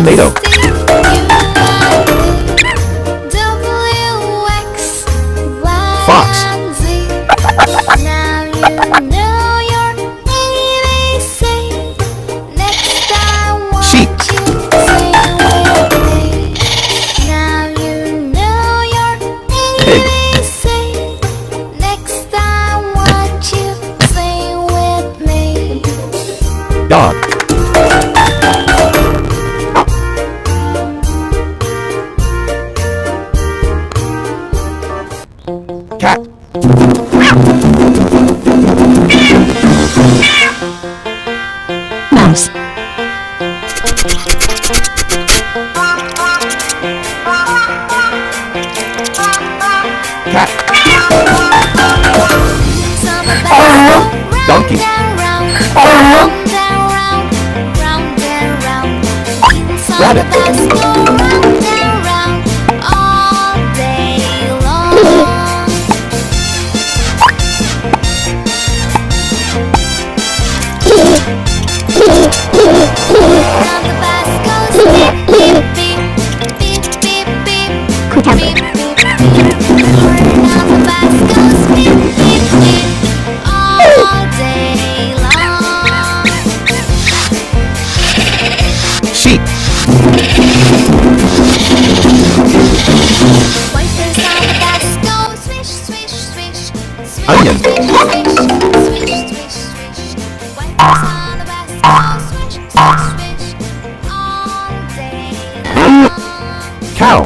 Tomato. Fox. Now you know your ABC. Next I want Sheep. you to sing with me. Now you know your Pig. ABC. Next I want you to sing with me. Dog. Cat. Mouse. Cat. Summer Donkey. round and round, round and round. Rabbit. Let's go round and round all day long. Now the bus goes beep, beep, beep, beep, beep, Quick beep, temper. beep, beep. Now the bus goes beep, beep, beep all day long. Sheep. Voices on the bus go swish, swish, swish, swish, Onion. swish, swish, swish, swish, swish. Voices on the bus go swish, swish, swish all day long. Cow.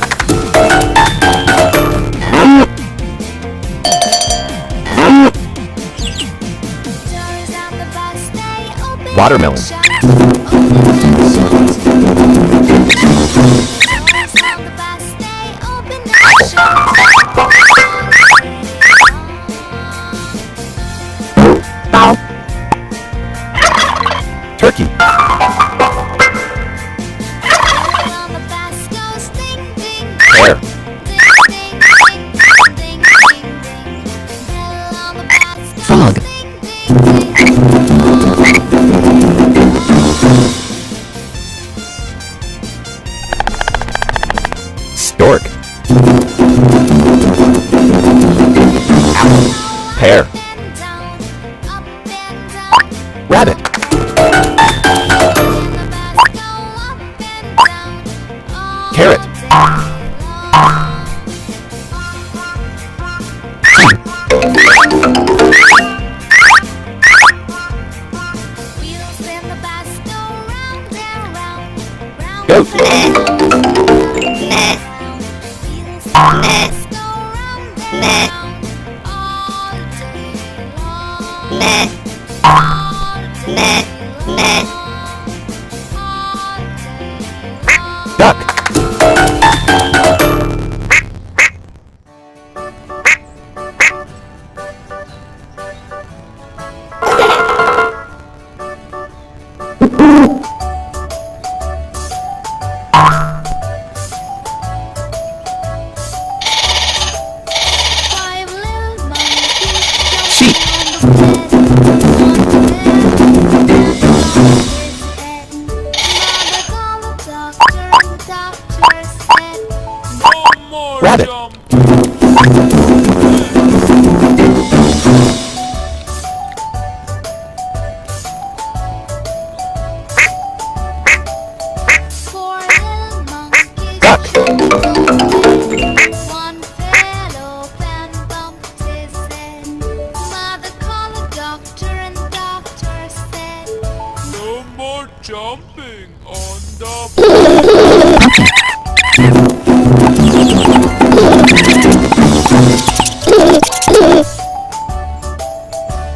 Doors on the bus stay open. Watermelon. Shut, open and shut. Doors on the bus stay open and shut. Turkey. On the bus goes ding, ding, Hare. ding, ding, ding, ding, ding, ding. Bell on the bus goes Frog. ding, ding, ding. Stork. Pear. Up and down, up and down. Rabbit. Carrot. Goat. Duck. Sheep. Rabbit. Duck. One fell off and bumped his head. Mother called the doctor and doctor said, No more jumping on the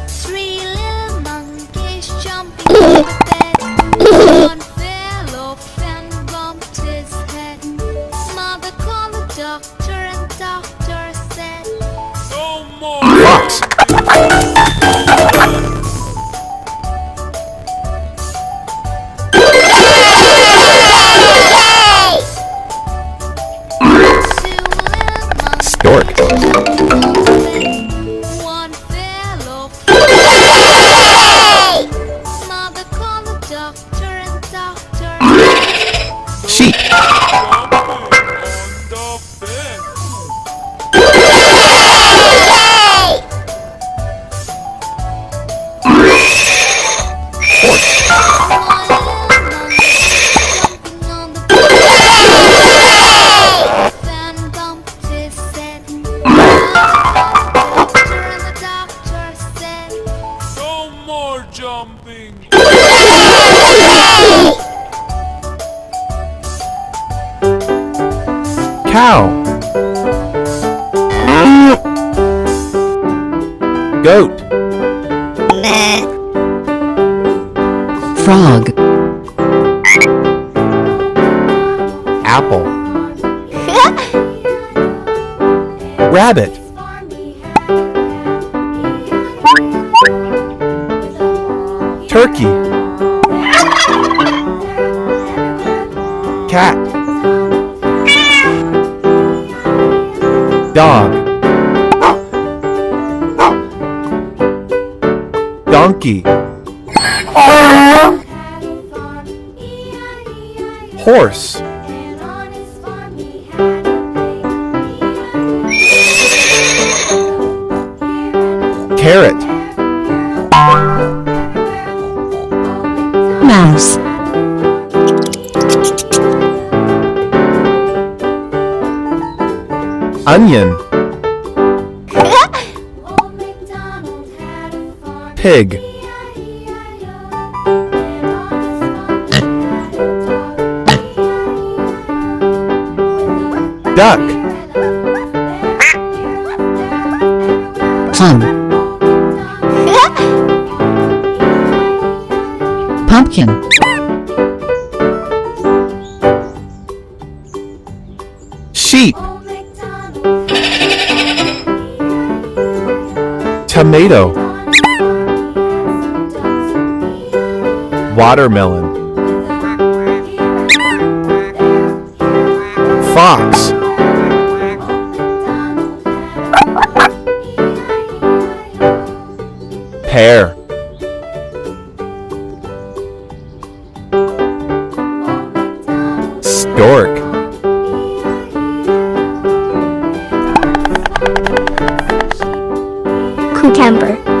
three little monkeys jumping over the bed. One fell off and bumped his head. Mother called the doctor and doctor said, no more. Fox. Stork. one fell off. Mother called the doctor and doctor Goat. Frog. Apple. Rabbit. Turkey. Cat. Dog. Donkey. Horse. Carrot. Mouse. Onion. Pig. Duck. Plum. Pumpkin. Sheep. Tomato. Watermelon. Fox. Pear. Stork. Cucumber.